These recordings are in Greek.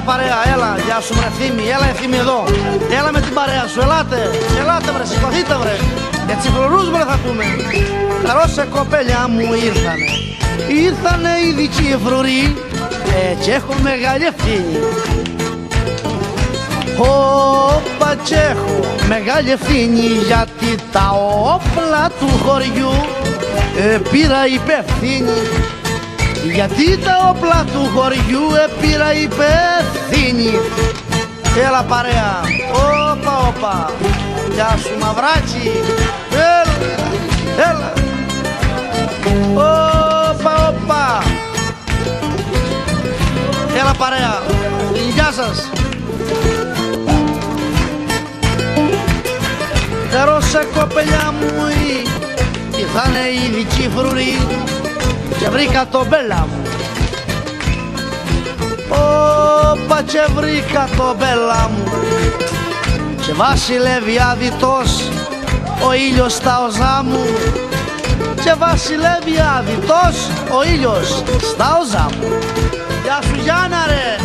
παρέα, έλα, γεια σου βρε Ευθύμη, έλα Ευθύμη εδώ. Έλα με την παρέα σου, ελάτε, ελάτε βρε, σηκωθείτε βρε. Για τσιφρουρούς βρε θα πούμε. Ρώσε κοπέλια μου ήρθανε. Ήρθανε ήδη τσιφρουροί, έτσι έχω μεγάλη ευθύνη. Όπα κι έχω μεγάλη ευθύνη, γιατί τα όπλα του χωριού πήρα υπευθύνη. Γιατί τα όπλα του χωριού πήρα υπευθύνη. Έλα παρέα, όπα όπα, γεια σου μαυράτσι, έλα, έλα, όπα όπα. Έλα παρέα, γεια σας. Ρώσε κοπελιά μου, ήρθανε ήδη τσιφρουροί και βρήκα τον μπέλα μου. Όπα και βρήκα τον μπέλα μου και βασιλεύει αδυτός ο ήλιος στα οζά μου. Και βασιλεύει αδυτός ο ήλιος στα οζά μου. Γεια σου Γιάννα ρε,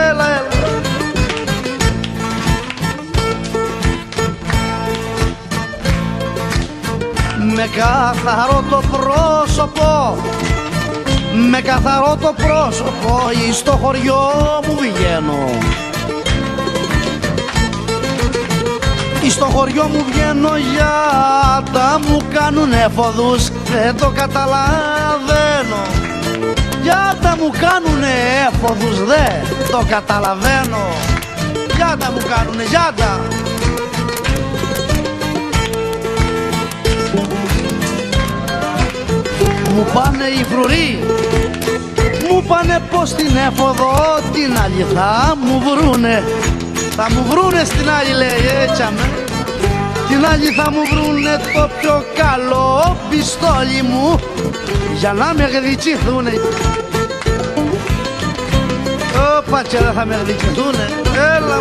έλα έλα. Με καθαρό το πρόσωπο, με καθαρό το πρόσωπο, στο χωριό μου βγαίνω. Στο χωριό μου βγαίνω για τα μου κάνουν εφοδούς, δεν το καταλαβαίνω. Για τα μου κάνουνε έφοδους, δεν το καταλαβαίνω. Για τα μου κάνουνε, για τα. Μου πάνε οι φρουροί, μου πάνε πως την έφοδο την άλλη θα μου βρούνε. Θα μου βρούνε στην άλλη λέει, έτσι αμέ. Την άλλη θα μου βρούνε το πιο καλό πιστόλι μου για να με γδυκηθούνε. Όπα και δεν θα με γδυκηθούνε, έλα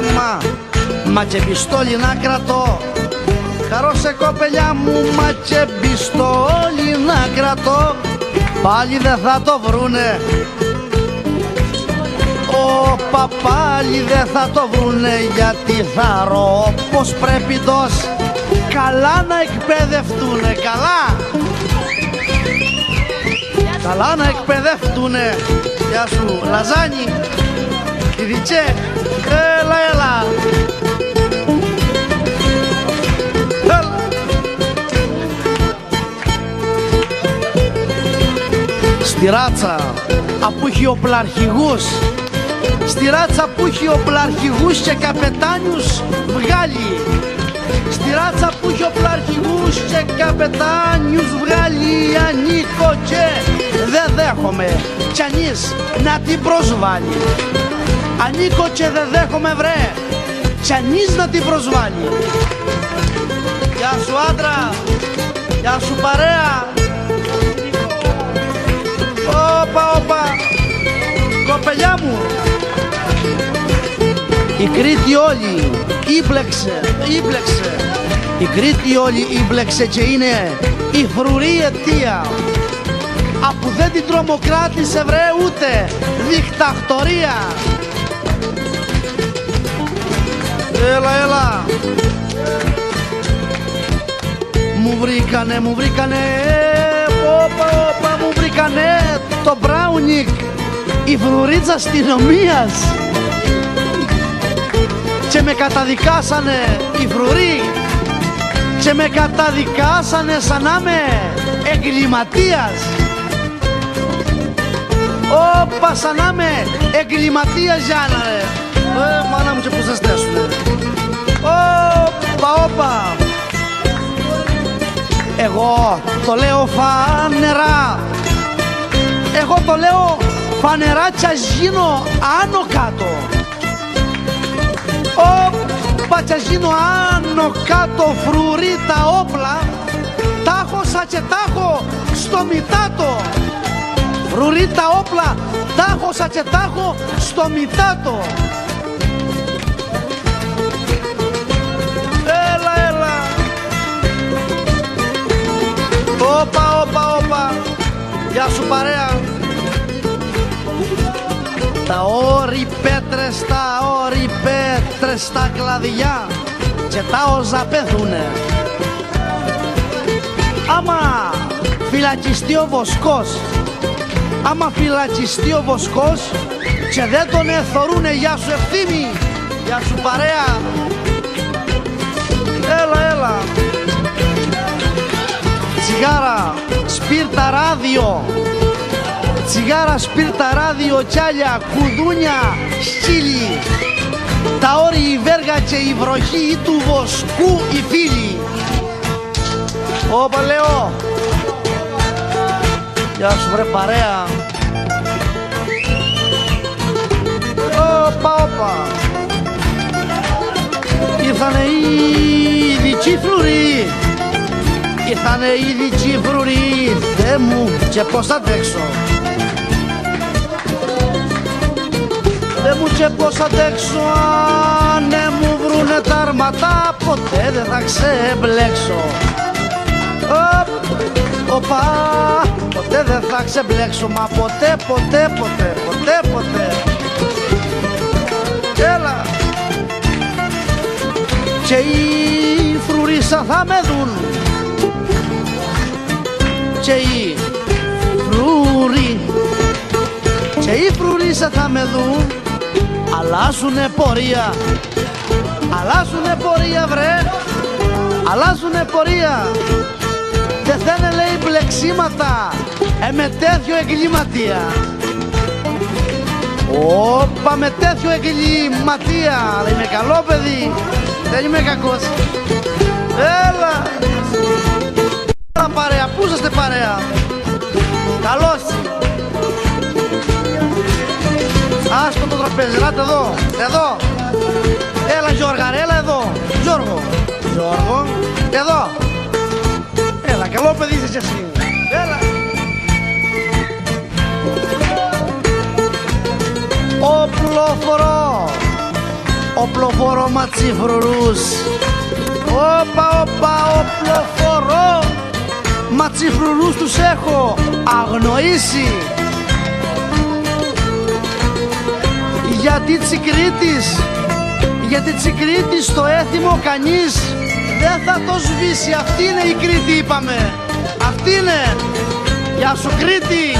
μα και πιστόλι να κρατώ. Χαρώσε κοπελιά μου, μα και πιστόλι να κρατώ. Πάλι δεν θα το βρούνε. Όπα πάλι δεν θα το βρούνε, γιατί θα ρω πως πρέπει τόσο καλά να εκπαιδευτούνε. Καλά, καλά να εκπαιδευτούνε. Γεια σου Λαζάνι, Ιδιτσέ, έλα έλα. Στη ράτσα που έχει οπλαρχηγούς, στη ράτσα που έχει οπλαρχηγούς και καπετάνιους βγάλει. Στη ράτσα που έχει οπλαρχηγούς και καπετάνιους βγάλει. Ανήκω και δεν δέχομαι κι ανείς να την προσβάλλει. Ανήκω και δεν δέχομαι βρε κι ανείς να την προσβάλλει. Γεια σου άντρα, γεια σου παρέα. Όπα όπα, κοπελιά μου. Η Κρήτη όλη ύπλεξε, ύπλεξε. Η Κρήτη όλη ύπλεξε και είναι η φρουρή αιτία. Απού δεν την τρομοκράτησε βρε ούτε δικτακτορία. Έλα έλα. Μου βρήκανε, μου βρήκανε, όπα όπα, μου βρήκανε το Μπράουνικ, η φρουρίτσα αστυνομίας. Και με καταδικάσανε οι φρουροί και με καταδικάσανε σαν να είμαι εγκληματίας. Όπα, σαν να είμαι εγκληματίας Γιάννα ρε. Μάνα μου και που σας τέσουνε. Όπα, όπα. Εγώ το λέω φανερά. Εγώ το λέω φανερά κι ας γίνω άνω κάτω. Όπα κι ας γίνω άνω κάτω φρουρί τα όπλα. Τάχωσα και τάχω στο μητάτο. Φρουρί τα όπλα, τάχωσα και τάχω στο μητάτο. Έλα, έλα. Όπα, όπα, όπα. Γεια σου παρέα. Τα όρη πέτρες στα κλαδιά και τα όζα πεθούνε. Άμα φυλακιστεί ο Βοσκός και δεν τον εθωρούνε, γεια σου Ευθύμη, γεια σου παρέα. Έλα. Τσιγάρα, σπίρτα, ράδιο, κιάλια, κουδούνια, σκύλι. Τα όρη, η βέργα και η βροχή του Βοσκού οι φίλοι. Όπα λέω. Γεια σου βρε παρέα. Όπα. Ήρθανε ήδη τσιφρουροί, Θεέ μου, και πώς θα αντέξω. Αν μου βρουνε τα αρματά, ποτέ δεν θα ξεμπλέξω. Ποτέ δεν θα ξεμπλέξω, μα ποτέ. Έλα. Και οι φρουρίσα θα με δουν, και οι φρουρίσα θα με δουν. Αλλάζουνε πορεία βρε, δεν θένε λέει μπλεξίματα με τέτοιο εγκληματία. Όπα, με τέτοιο εγκληματία. Αλλά είμαι καλό παιδί, δεν είμαι κακός. Έλα παρέα, πού είσαστε παρέα? Καλώς. Άστο το τραπέζι, ελάτε εδώ. Έλα Γιώργα, έλα εδώ. Γιώργο, εδώ. Έλα, καλό παιδί είσαι εσύ. Έλα. Οπλοφορώ ματσιφρουρούς. Οπλοφορώ ματσιφρουρούς, τους έχω αγνοήσει. Γιατί Τσικρίτης το έθιμο κανείς δεν θα το σβήσει. Αυτή είναι η Κρήτη είπαμε. Αυτή είναι. Γεια σου Κρήτη.